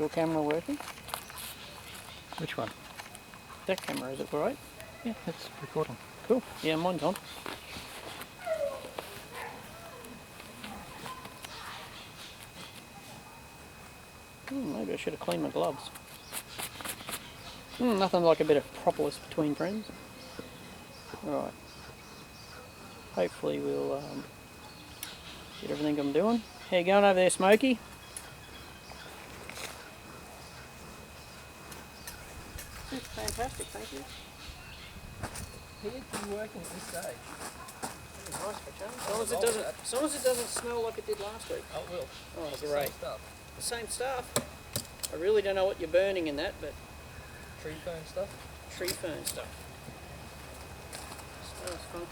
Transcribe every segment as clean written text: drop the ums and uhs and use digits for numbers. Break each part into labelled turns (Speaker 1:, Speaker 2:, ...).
Speaker 1: your camera working?
Speaker 2: Which one?
Speaker 1: That camera, is it right?
Speaker 2: Yeah, it's recording.
Speaker 1: Cool. Yeah, mine's on. Maybe I should have cleaned my gloves. Nothing like a bit of propolis between friends. Alright. Hopefully we'll get everything I'm doing. How you going over there, Smokey? Fantastic, thank you.
Speaker 2: Here's been working at this stage.
Speaker 1: Nice for a change. As long as it doesn't smell like it did last week.
Speaker 2: Oh, it will.
Speaker 1: Oh,
Speaker 2: it's
Speaker 1: great.
Speaker 2: The same stuff.
Speaker 1: The same stuff. I really don't know what you're burning in that, but
Speaker 2: Tree fern stuff.
Speaker 1: tree fern stuff. Smells funky.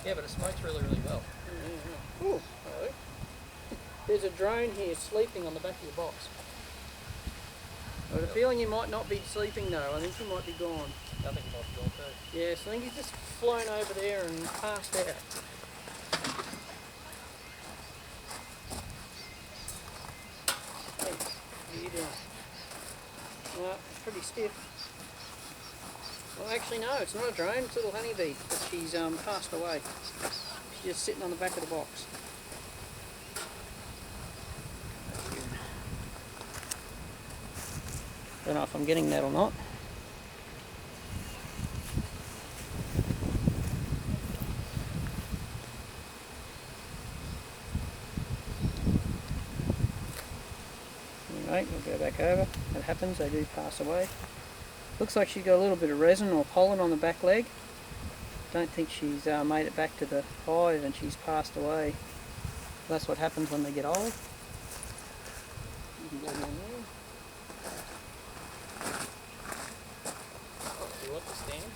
Speaker 2: Yeah, but it smokes really, really well.
Speaker 1: Yeah. Ooh, hello. There's a drone here sleeping on the back of your box. I have a feeling he might not be sleeping though. I think he might be gone.
Speaker 2: I think he might be gone too.
Speaker 1: Yes, I think he's just flown over there and passed out. Hey, how are you doing? Well, pretty stiff. Well, actually no, it's not a drone, it's a little honeybee, but she's passed away. She's just sitting on the back of the box. Don't know if I'm getting that or not. Anyway, we'll go back over. That happens, they do pass away. Looks like she's got a little bit of resin or pollen on the back leg. Don't think she's made it back to the hive and she's passed away. That's what happens when they get old. You can go down there.
Speaker 2: Do you want the stand?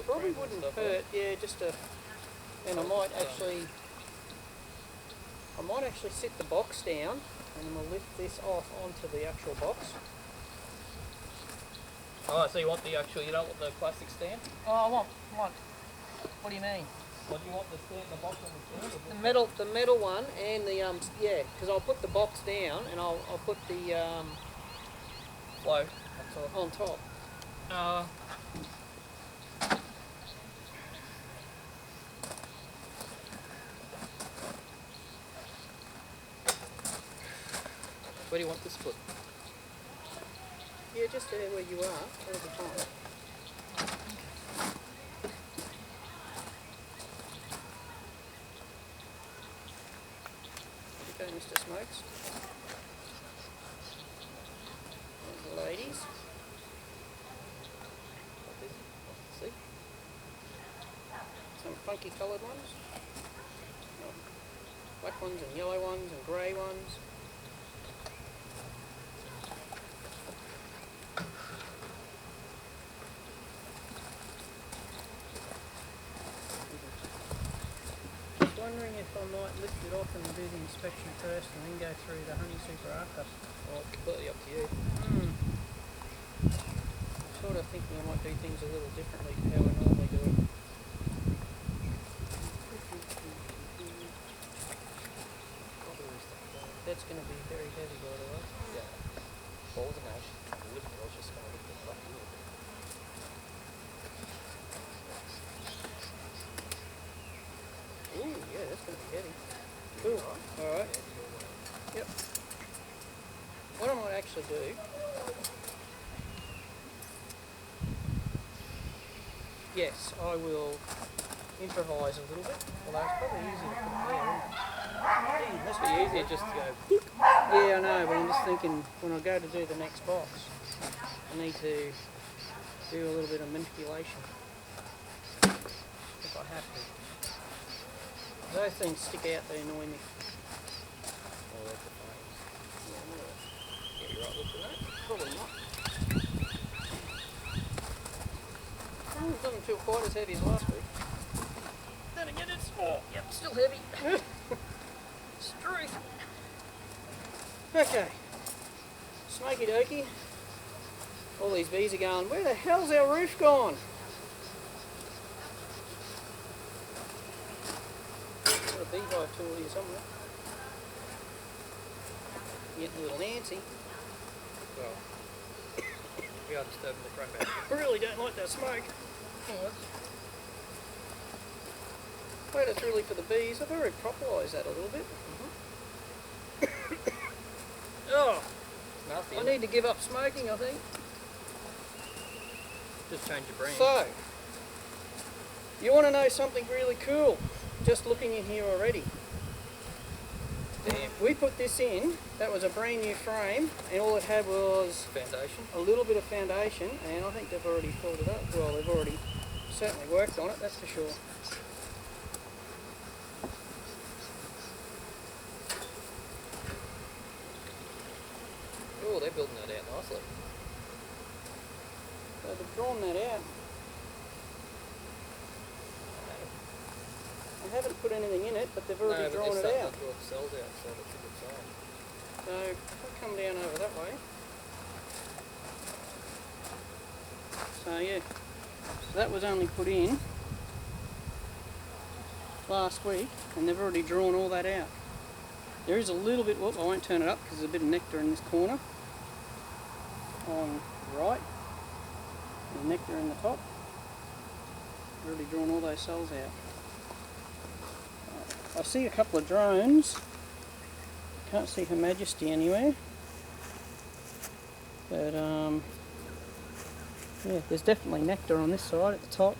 Speaker 1: Probably wouldn't hurt. Yeah, just a. And I might actually sit the box down, and then we'll lift this off onto the actual box.
Speaker 2: Oh, so you want the actual, you don't want the plastic stand?
Speaker 1: Oh, I want. What do you mean?
Speaker 2: What do you want the stand, the box on the stand?
Speaker 1: The metal one, and the yeah, because I'll put the box down, and I'll put the
Speaker 2: flow
Speaker 1: on top.
Speaker 2: Where do you want this put?
Speaker 1: Yeah, just there where you are. That'll be fine. Okay, Mr. Smokes. And the ladies. See? Some funky coloured ones. Black ones and yellow ones and grey ones. Wondering if I might lift it off and do the inspection first and then go through the honey super after.
Speaker 2: Well, it's completely up to you.
Speaker 1: I'm sort of thinking I might do things a little differently to how I normally do it. That's going to be very heavy, by the way.
Speaker 2: Yeah. Well, I wasn't actually trying to lift it, I was just going to lift it up here.
Speaker 1: Ooh, yeah, that's going to be heavy. Cool. Alright. Yep. What I might actually do... Yes, I will improvise a little bit. Although it's probably easier to put it there, isn't it?
Speaker 2: It must be easier just to go...
Speaker 1: Yeah, I know, but I'm just thinking when I go to do the next box, I need to do a little bit of manipulation. If I have to. Those things stick out, they annoy me.
Speaker 2: Oh, that's the frames.
Speaker 1: Yeah, I know that.
Speaker 2: Yeah, you're right, look at that.
Speaker 1: Probably not. Oh, it doesn't feel quite as heavy as last week.
Speaker 2: Then again, it's... Oh, yep, still heavy.
Speaker 1: Struth. Okay. Smoky dokey. All these bees are going, where the hell's our roof gone? Got a beehive tool here somewhere. getting a little antsy.
Speaker 2: Well, we are disturbing the frame back.
Speaker 1: I really don't like that smoke.
Speaker 2: Oh,
Speaker 1: Well, it's really for the bees. I've already properised that a little bit. Oh,
Speaker 2: nasty.
Speaker 1: I need to give up smoking, I think.
Speaker 2: Just change your brand.
Speaker 1: So, you want to know something really cool? Just looking in here already.
Speaker 2: Damn.
Speaker 1: We put this in, that was a brand new frame, and all it had was
Speaker 2: Foundation.
Speaker 1: a little bit of foundation, and I think they've already filled it up. Well, they've already certainly worked on it, that's for sure.
Speaker 2: Oh, they're building that out nicely.
Speaker 1: So they've drawn that out. I haven't put anything in it, but they've already drawn it out.
Speaker 2: To draw the cells out, so that's a good sign.
Speaker 1: So if I come down over that way. So yeah, so that was only put in last week, and they've already drawn all that out. There is a little bit, whoop, I won't turn it up because there's a bit of nectar in this corner on the right, and nectar in the top. They've already drawn all those cells out. I see a couple of drones. Can't see Her Majesty anywhere. But yeah, there's definitely nectar on this side at the top.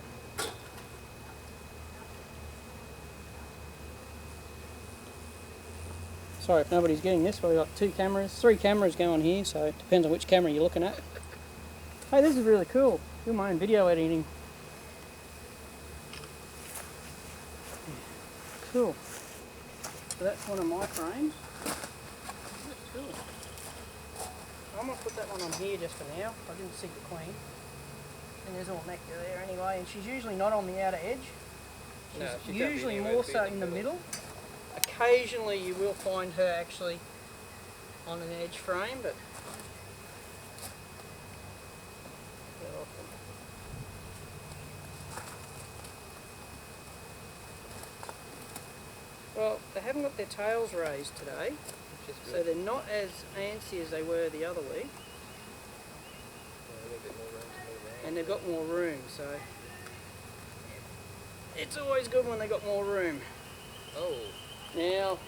Speaker 1: Sorry if nobody's getting this, but we've got 3 cameras going here, so it depends on which camera you're looking at. Hey, this is really cool. Do my own video editing. Cool. So that's one of my frames. That's cool. I'm going to put that one on here just for now. I didn't see the queen. And there's all nectar there anyway, and she's usually not on the outer edge. She's
Speaker 2: No, she can't be
Speaker 1: usually
Speaker 2: anywhere
Speaker 1: more
Speaker 2: to be
Speaker 1: so in the middle. Occasionally you will find her actually on an edge frame, but not often. Well, they haven't got their tails raised today,
Speaker 2: Which is
Speaker 1: so
Speaker 2: good.
Speaker 1: they're not as antsy as they were the other week,
Speaker 2: Yeah, a bit more room to move around.
Speaker 1: and they've got more room, so it's always good when they got more room.
Speaker 2: Oh,
Speaker 1: Now,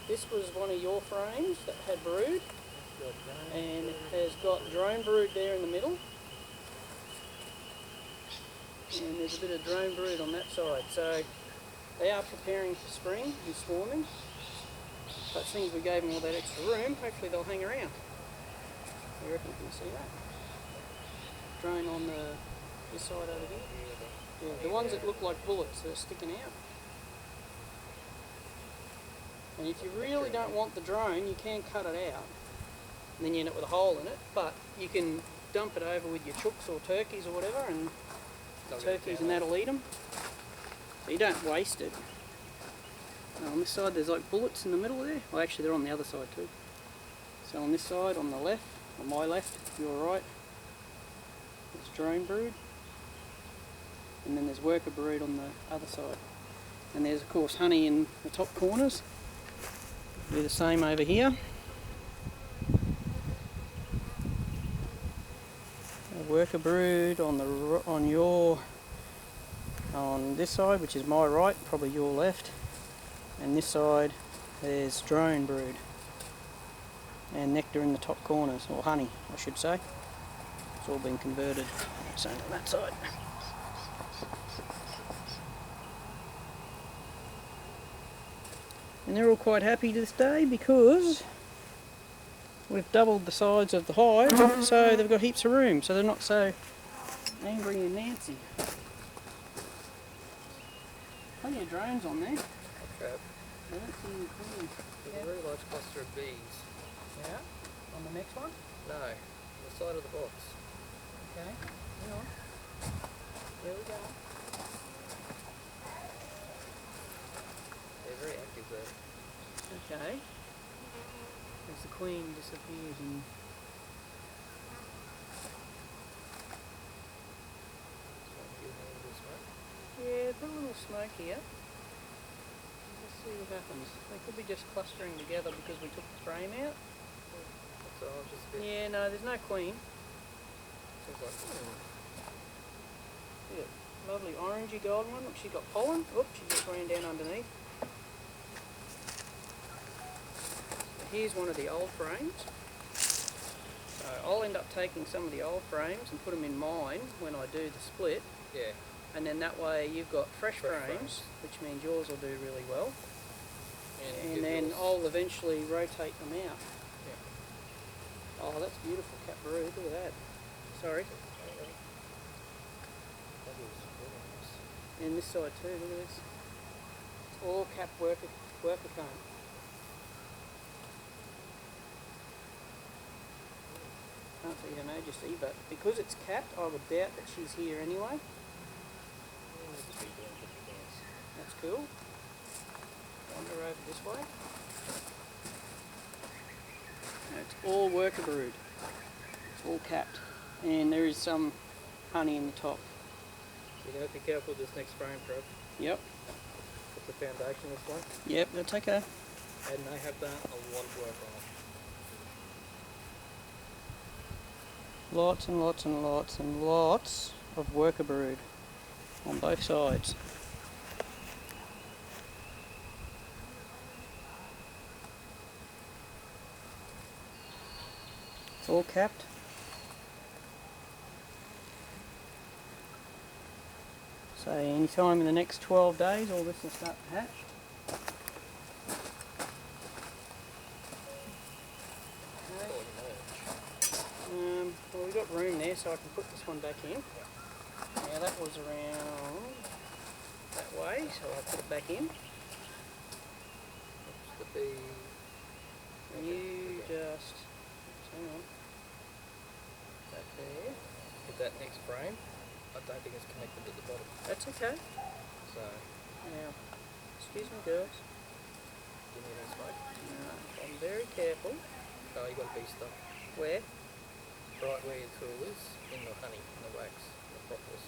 Speaker 1: this was one of your frames that had brood, and it has got drone brood there in the middle, and there's a bit of drone brood on that side, so they are preparing for spring and swarming, but since we gave them all that extra room, hopefully they'll hang around. You reckon you can see that? Drone on this side over here. Yeah, the ones that look like bullets that are sticking out. And if you really don't want the drone, you can cut it out. And then you end up with a hole in it, but you can dump it over with your chooks or turkeys or whatever, and the turkeys and that'll eat them. But you don't waste it. Now on this side there's like bullets in the middle there. Well, actually they're on the other side too. So on this side, on the left, on my left, your right, there's drone brood. And then there's worker brood on the other side. And there's of course honey in the top corners. Do the same over here. A worker brood on this side, which is my right, probably your left, and this side there's drone brood and nectar in the top corners, or honey I should say. It's all been converted. Same on that side. And they're all quite happy to this day because we've doubled the size of the hive, so they've got heaps of room, so they're not so angry and nancy. Plenty of drones on there.
Speaker 2: crap.
Speaker 1: I don't see any queens.
Speaker 2: There's a very large cluster of bees.
Speaker 1: Yeah? On the next one?
Speaker 2: No, on the side of the box.
Speaker 1: Okay, hang on. There we go.
Speaker 2: They're very active though.
Speaker 1: Okay. As the queen disappears and yeah, put a little smoke here. Let's see what happens. They could be just clustering together because we took the frame out.
Speaker 2: so I was just a bit...
Speaker 1: Yeah, no, there's no queen.
Speaker 2: Seems like...
Speaker 1: Yeah, lovely orangey golden one. Look, she's got pollen. Oops, she just ran down underneath. So here's one of the old frames. So I'll end up taking some of the old frames and put them in mine when I do the split.
Speaker 2: Yeah.
Speaker 1: And then that way you've got fresh
Speaker 2: Fresh
Speaker 1: frames, which means yours will do really well.
Speaker 2: And
Speaker 1: And then
Speaker 2: yours.
Speaker 1: I'll eventually rotate them out.
Speaker 2: Yeah.
Speaker 1: Oh, that's beautiful cat brood. Look at that. Sorry.
Speaker 2: That is really nice.
Speaker 1: And this side too, look at this. It's all capped worker comb. Can't see her majesty, but because it's capped, I would doubt that she's here anyway.
Speaker 2: Just be doing just a dance.
Speaker 1: That's cool. Wander over this way. No, it's all worker brood. It's all capped. And there is some honey in the top.
Speaker 2: You're going to be careful with this next frame, Trev.
Speaker 1: Yep.
Speaker 2: Put the foundation this one.
Speaker 1: Yep, that's okay.
Speaker 2: And they have done a lot of work on it.
Speaker 1: Lots and lots and lots and lots of worker brood on both sides. It's all capped. So any time in the next 12 days all this will start to hatch. Well, we've got room there, so I can put this one back in. Now that was around that way, so I'll put it back in.
Speaker 2: Looks to be...
Speaker 1: And you just, hang on, back there.
Speaker 2: With that next frame, I don't think it's connected at the bottom.
Speaker 1: That's okay.
Speaker 2: So,
Speaker 1: Now, excuse me girls.
Speaker 2: give me that smoke.
Speaker 1: No, I'm very careful.
Speaker 2: Oh, you got to be stuck
Speaker 1: Where?
Speaker 2: right where your tool is, in the honey, in the wax, the propolis.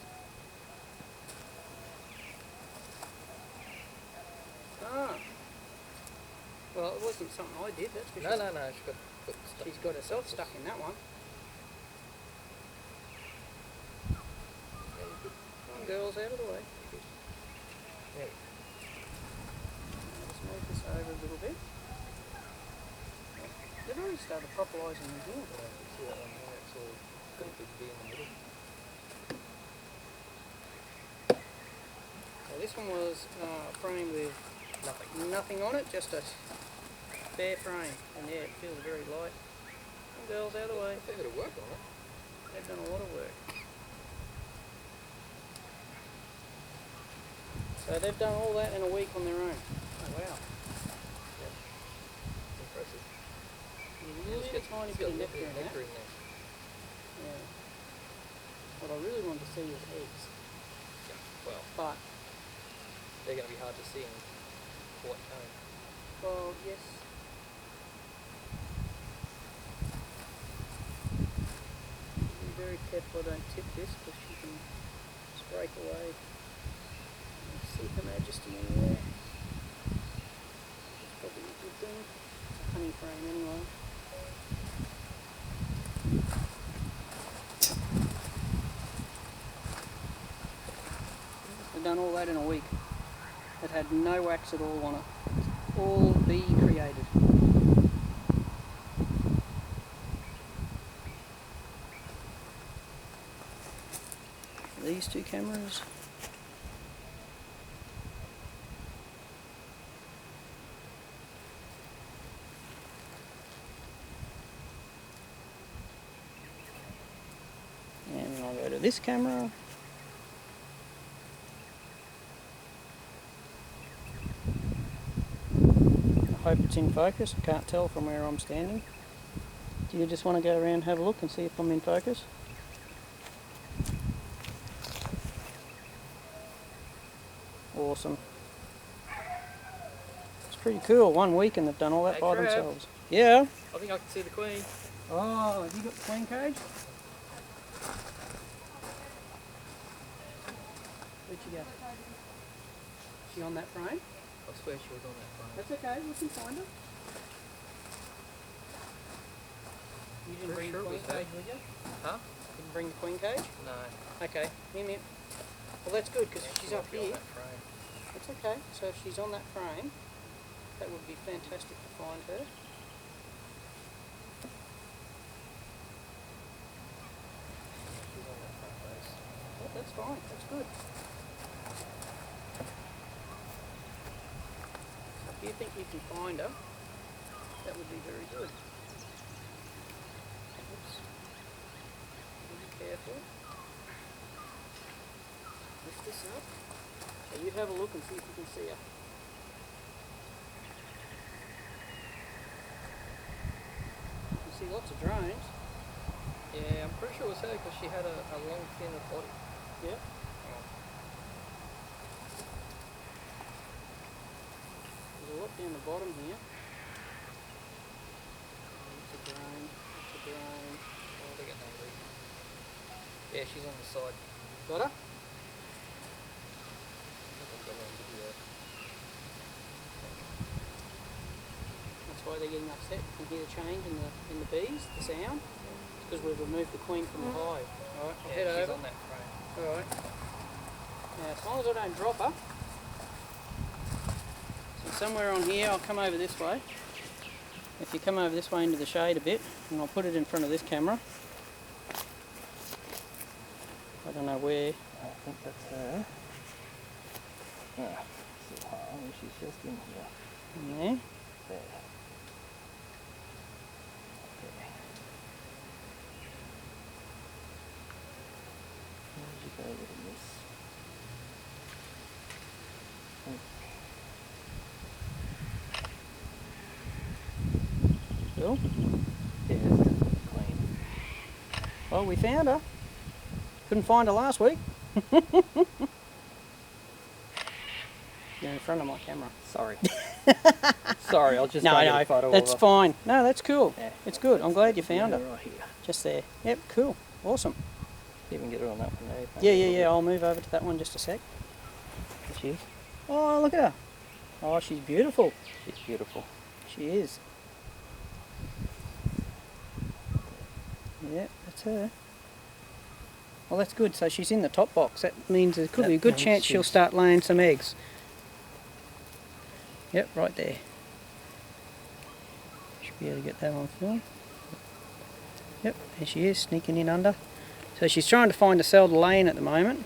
Speaker 1: Ah. Well, it wasn't something I did, that's for
Speaker 2: No,
Speaker 1: sure.
Speaker 2: no, she's got stuck.
Speaker 1: She's got herself stuck in that one.
Speaker 2: Yeah, you're good.
Speaker 1: Come on, girls, out of the way.
Speaker 2: You're good. Yeah.
Speaker 1: Let's move this over a little bit. They've already started propolising in here.
Speaker 2: Yeah, you see that one there? It's all got a big V in the middle.
Speaker 1: So this one was a frame with nothing on it, just a bare frame. And yeah, it feels very light. Come on, girls, out of the way.
Speaker 2: A fair bit of work on it.
Speaker 1: They've done a lot of work. So they've done all that in a week on their own. Oh wow.
Speaker 2: Yeah. Impressive.
Speaker 1: A little tiny bit of nectar in that.
Speaker 2: there.
Speaker 1: Yeah. What I really wanted to see was eggs.
Speaker 2: Yeah. Well,
Speaker 1: But,
Speaker 2: they're going to be hard to see in white cone.
Speaker 1: well, yes. Be very careful I don't tip this because she can scrape away. See Her Majesty anywhere. It's probably a good thing. It's a honey frame anyway. They've done all that in a week. It had no wax at all on it. It's all bee created. These two cameras. And then I'll go to this camera. I hope it's in focus. I can't tell from where I'm standing. Do you just want to go around and have a look and see if I'm in focus? Awesome. It's pretty cool. 1 week and they've done all that
Speaker 2: Hey,
Speaker 1: by
Speaker 2: Trev.
Speaker 1: themselves. Yeah.
Speaker 2: I think I can see the queen.
Speaker 1: Oh, have you got the queen cage? Where'd she go? She on that frame?
Speaker 2: I swear she was on that frame.
Speaker 1: That's okay, we can find her. You didn't bring the queen cage with you?
Speaker 2: Huh?
Speaker 1: Didn't bring the queen cage?
Speaker 2: No.
Speaker 1: Okay, Mim. Well, that's good because she's up here.
Speaker 2: That frame.
Speaker 1: That's okay. So if she's on that frame, that would be fantastic to find her.
Speaker 2: She's on that front face.
Speaker 1: Oh, that's fine. That's good. So if you think you can find her, that would be very good. Oops. Be careful. Lift this up. So you have a look and see if you can see her. You can see lots of drones.
Speaker 2: Yeah, I'm pretty sure it was her because she had a long, thin body.
Speaker 1: Yep. There's a lot down the bottom here. It's a drone. It's a drone.
Speaker 2: Oh, they're getting hungry. Yeah, she's on the side.
Speaker 1: Got her?
Speaker 2: I've got her on video.
Speaker 1: That's why they're getting upset. You can hear the change in the bees, the sound. Because we've removed the queen from the hive. Alright, I'll head
Speaker 2: she's
Speaker 1: over.
Speaker 2: on that frame.
Speaker 1: Alright. Now, as long as I don't drop her, so somewhere on here, I'll come over this way. If you come over this way into the shade a bit, and I'll put it in front of this camera. I don't know where.
Speaker 3: I think that's her. Ah, so hard. She's just in here.
Speaker 1: In there.
Speaker 3: There. Okay. Where did you go with this?
Speaker 1: Bill?
Speaker 3: Yeah, it's clean.
Speaker 1: Well, we found her. Couldn't find her last week. You're in front of my camera.
Speaker 3: Sorry. Sorry, I'll just
Speaker 1: No,
Speaker 3: try to get a photo
Speaker 1: that's
Speaker 3: of her.
Speaker 1: fine. No, that's cool.
Speaker 3: Yeah.
Speaker 1: It's good. I'm glad you found
Speaker 3: Yeah,
Speaker 1: her.
Speaker 3: right here.
Speaker 1: Just there. Yep, cool. Awesome.
Speaker 3: Even get her on that one there.
Speaker 1: Yeah. I'll move over to that one just a sec.
Speaker 3: There she is.
Speaker 1: Oh, look at her. Oh, she's beautiful.
Speaker 3: She's beautiful.
Speaker 1: She is. Yep, that's her. Well, that's good. So she's in the top box. That means there could be a good
Speaker 3: means
Speaker 1: chance she'll
Speaker 3: she's-
Speaker 1: start laying some eggs. Yep, right there. Should be able to get that on film. Yep, there she is, sneaking in under. So she's trying to find a cell to lay in at the moment.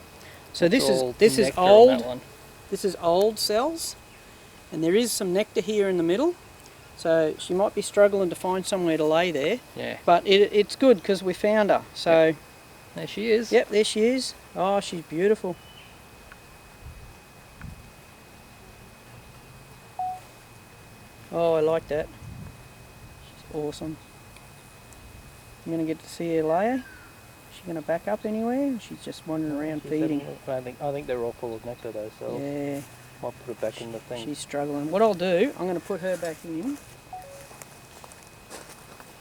Speaker 1: So
Speaker 3: It's
Speaker 1: this
Speaker 3: all
Speaker 1: is
Speaker 3: nectar on
Speaker 1: old.
Speaker 3: that one.
Speaker 1: This is old cells, and there is some nectar here in the middle. So she might be struggling to find somewhere to lay there.
Speaker 3: Yeah.
Speaker 1: But it's good because we found her. So
Speaker 3: There she is.
Speaker 1: yep, there she is. Oh, she's beautiful. Oh, I like that. She's awesome. I'm going to get to see her layer. Is she going to back up anywhere? She's just wandering around
Speaker 3: She's
Speaker 1: feeding.
Speaker 3: having- I think they're all full of nectar though, so
Speaker 1: Yeah,
Speaker 3: might put it back in the thing.
Speaker 1: she's struggling. What I'll do, I'm going to put her back in.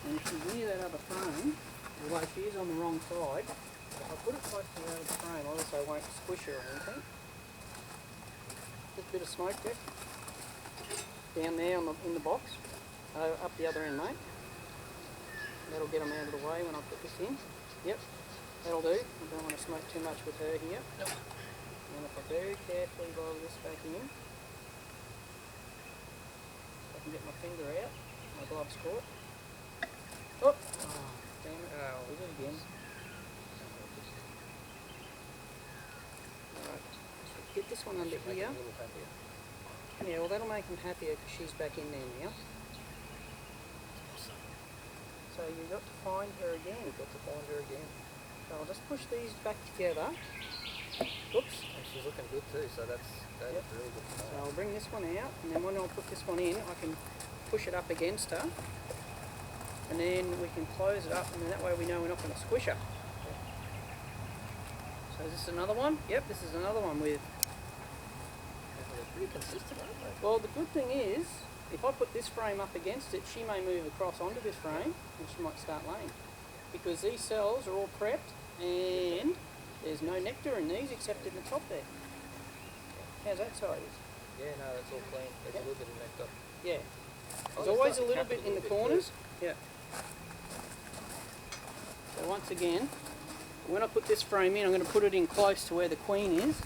Speaker 1: And if she's near that other frame, although she is on the wrong side, if I put it close to the other frame, obviously I won't squish her or anything. Just a bit of smoke there. Down there in the box. Up the other end, mate. That'll get them out of the way when I put this in. Yep, that'll do. I don't want to smoke too much with her here. Nope. And if I very carefully roll this back in, I can get my finger out, my glove's caught. Oh, damn it.
Speaker 2: Oh,
Speaker 1: Did it again. Alright, so get this one under
Speaker 2: Should make it
Speaker 1: here.
Speaker 2: a little happier.
Speaker 1: Yeah, well that'll make him happier because she's back in there now. So you've got to find her again.
Speaker 2: Got to find her again.
Speaker 1: So I'll just push these back together. Oops.
Speaker 2: And she's looking good too, so that's
Speaker 1: Yep.
Speaker 2: really good to
Speaker 1: So
Speaker 2: know.
Speaker 1: I'll bring this one out, and then when I'll put this one in, I can push it up against her. And then we can close it up, and then that way we know we're not going to squish her. So is this another one? Yep, this is another one with...
Speaker 2: They're pretty consistent, aren't they?
Speaker 1: Well, the good thing is, if I put this frame up against it, she may move across onto this frame, and she might start laying. Because these cells are all prepped, and there's no nectar in these except in the top there. How's that size?
Speaker 2: Yeah, no, that's all clean. There's
Speaker 1: Yep.
Speaker 2: a little bit of nectar.
Speaker 1: Yeah.
Speaker 2: Oh,
Speaker 1: There's
Speaker 2: they're
Speaker 1: always a
Speaker 2: starting to
Speaker 1: little
Speaker 2: cap
Speaker 1: bit
Speaker 2: it
Speaker 1: in the
Speaker 2: bit
Speaker 1: corners. Yeah. So once again, when I put this frame in, I'm going to put it in close to where the queen is,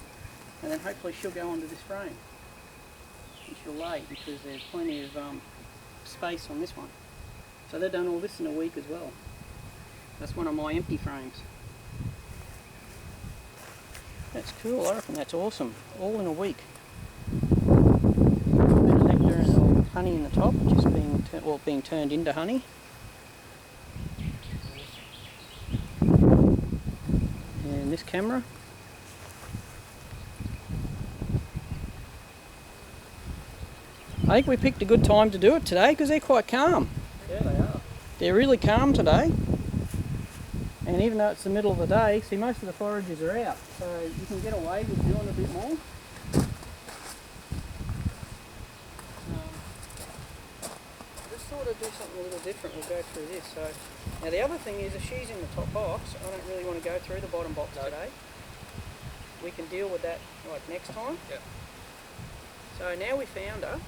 Speaker 1: and then hopefully she'll go onto this frame. And she'll lay because there's plenty of space on this one. So they've done all this in a week as well. That's one of my empty frames. That's cool, I reckon that's awesome. All in a week. A bit of nectar and honey in the top, just being turned into honey. And this camera. I think we picked a good time to do it today because they're quite calm.
Speaker 2: Yeah, they are.
Speaker 1: They're really calm today. And even though it's the middle of the day, see, most of the foragers are out, so you can get away with doing a bit more. Just thought I'd do something a little different. We'll go through this. So now the other thing is, if she's in the top box, I don't really want to go through the bottom box today. We can deal with that like next time.
Speaker 2: Yep.
Speaker 1: So now we found her.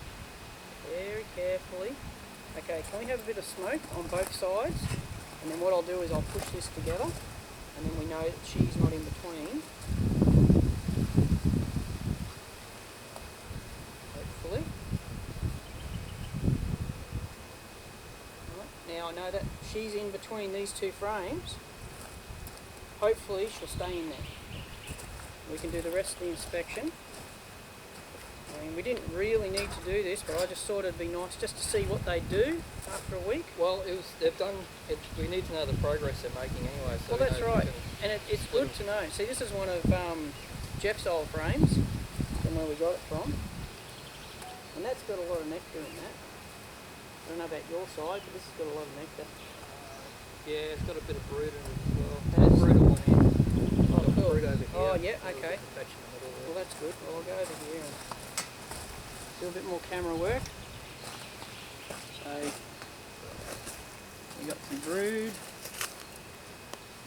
Speaker 1: Very carefully. Okay, can we have a bit of smoke on both sides? And then what I'll do is I'll push this together, and then we know that she's not in between. Hopefully. Right, now I know that she's in between these two frames. Hopefully she'll stay in there. We can do the rest of the inspection. I mean, we didn't really need to do this, but I just thought it'd be nice just to see what they do after a week.
Speaker 2: Well, they've done it. We need to know the progress they're making anyway. So
Speaker 1: Well, that's right, and it's good to know. See, this is one of Jeff's old frames, from where we got it from, and that's got a lot of nectar in that. I don't know about your side, but this has got a lot of nectar.
Speaker 2: Yeah, it's got a bit of brood in it as well.
Speaker 1: That's-
Speaker 2: Brood on one end.
Speaker 1: Oh,
Speaker 2: Got
Speaker 1: cool.
Speaker 2: brood over here.
Speaker 1: Oh, yeah,
Speaker 2: A little
Speaker 1: okay.
Speaker 2: bit of patch in the middle there.
Speaker 1: Well, that's good. Well, I'll go over here and do a bit more camera work. So, we got some brood,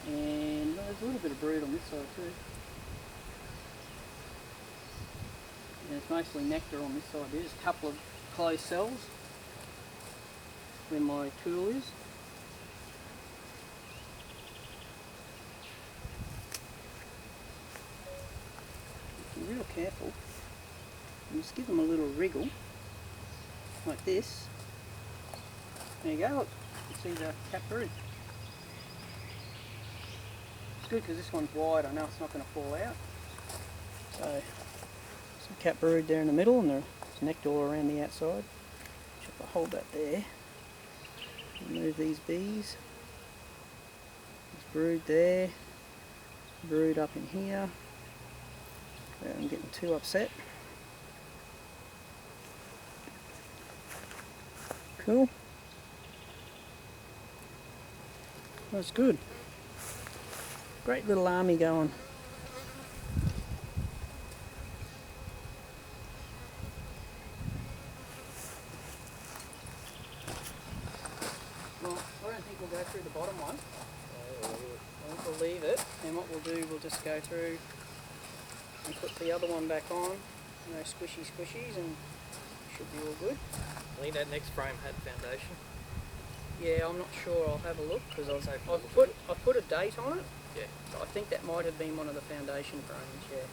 Speaker 1: and there's a little bit of brood on this side too. And it's mostly nectar on this side. There's a couple of closed cells where my tool is. Be real careful. And just give them a little wriggle, like this. There you go, look. You can see the cap brood. It's good because this one's wide, I know it's not going to fall out. So, some cap brood there in the middle, and there's nectar all around the outside. If I hold that there, remove these bees. There's brood there, brood up in here. I'm getting too upset. Cool. That's good. Great little army going. Well, I don't think we'll go through the bottom one. I think we'll leave it, and what we'll do, we'll just go through and put the other one back on. You know, squishy squishies, and should be all good.
Speaker 2: I think that next frame had foundation.
Speaker 1: Yeah, I'm not sure. I'll have a look because
Speaker 2: So
Speaker 1: I've put a date on it.
Speaker 2: Yeah.
Speaker 1: So I think that might have been one of the foundation frames. Yeah.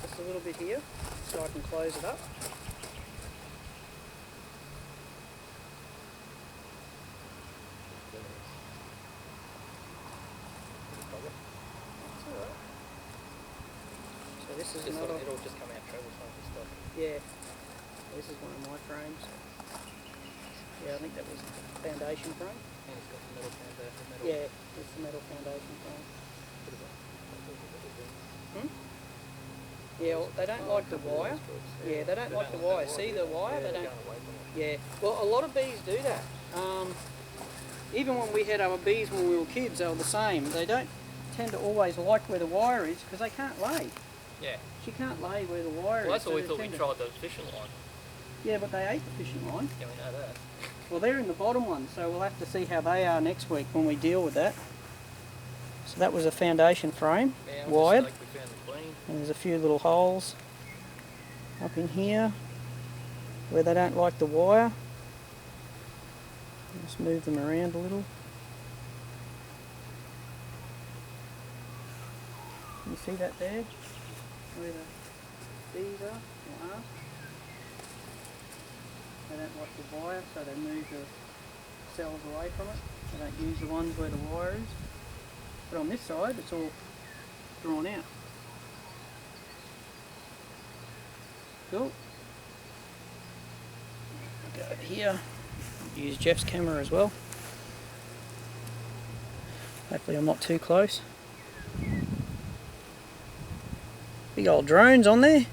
Speaker 1: Just a little bit here, so I can close it up. That's all right. So this is another.
Speaker 2: It'll just come out troublesome and stuff.
Speaker 1: Yeah. This is one of my frames. Yeah, I think that was the foundation frame.
Speaker 2: And it's got the metal foundation.
Speaker 1: Yeah, it's the metal foundation frame. Yeah, well, they don't like the wire. Yeah, they don't like the wire. See the wire? They don't. Yeah. Well, a lot of bees do that. Even when we had our bees when we were kids, they were the same. They don't tend to always like where the wire is because they can't lay.
Speaker 2: Yeah.
Speaker 1: She can't lay where the wire
Speaker 2: Well,
Speaker 1: is.
Speaker 2: that's what we
Speaker 1: they
Speaker 2: thought we
Speaker 1: tend to-
Speaker 2: tried the fishing line.
Speaker 1: Yeah, but they ate the fishing line.
Speaker 2: Yeah, we know that.
Speaker 1: Well, they're in the bottom one, so we'll have to see how they are next week when we deal with that. So that was a foundation frame,
Speaker 2: Yeah, I'm
Speaker 1: wired,
Speaker 2: just like we found the queen.
Speaker 1: and there's a few little holes up in here where they don't like the wire. Just move them around a little. see that there? Where the bees are? Or are. They don't like the wire, so they move the cells away from it. They don't use the ones where the wire is. But on this side, it's all drawn out. Cool. Go over here. Use Jeff's camera as well. Hopefully I'm not too close. Big old drones on there.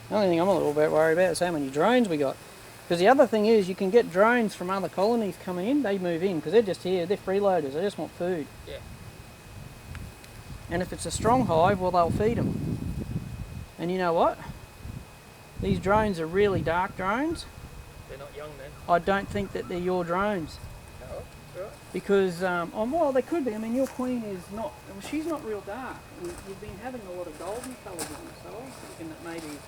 Speaker 1: The only thing I'm a little bit worried about is how many drones we got. Because the other thing is, you can get drones from other colonies coming in, they move in, because they're just here, they're freeloaders, they just want food.
Speaker 2: Yeah.
Speaker 1: And if it's a strong hive, well, they'll feed them. And you know what? These drones are really dark drones.
Speaker 2: They're not young then.
Speaker 1: I don't think that they're your drones.
Speaker 2: No, that's right.
Speaker 1: Because, well, they could be. I mean, your queen is not, well, she's not real dark. You've been having a lot of golden colours in them, so I was thinking that maybe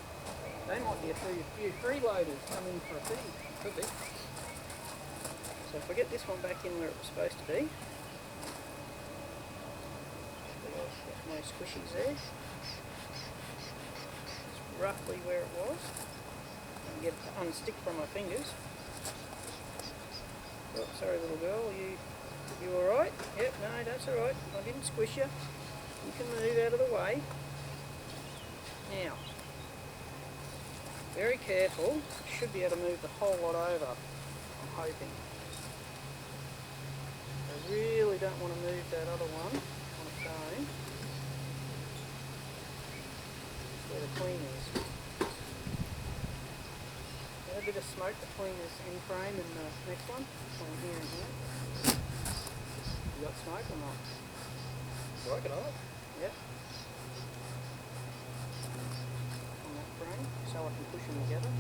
Speaker 1: they might be a few freeloaders coming for a feed.
Speaker 2: Could be.
Speaker 1: So if I get this one back in where it was supposed to be, got my squishies there. It's roughly where it was. And get it to unstick from my fingers. Oh, sorry little girl, you alright? Yep, no, that's alright. I didn't squish you. You can move out of the way. Now, very careful. Should be able to move the whole lot over, I'm hoping. I really don't want to move that other one on its own. That's where the queen is. A bit of smoke between this end frame and the next one, between here and here. You got smoke or not?
Speaker 2: Working on it.
Speaker 1: Yep. On that frame, so I can push them together.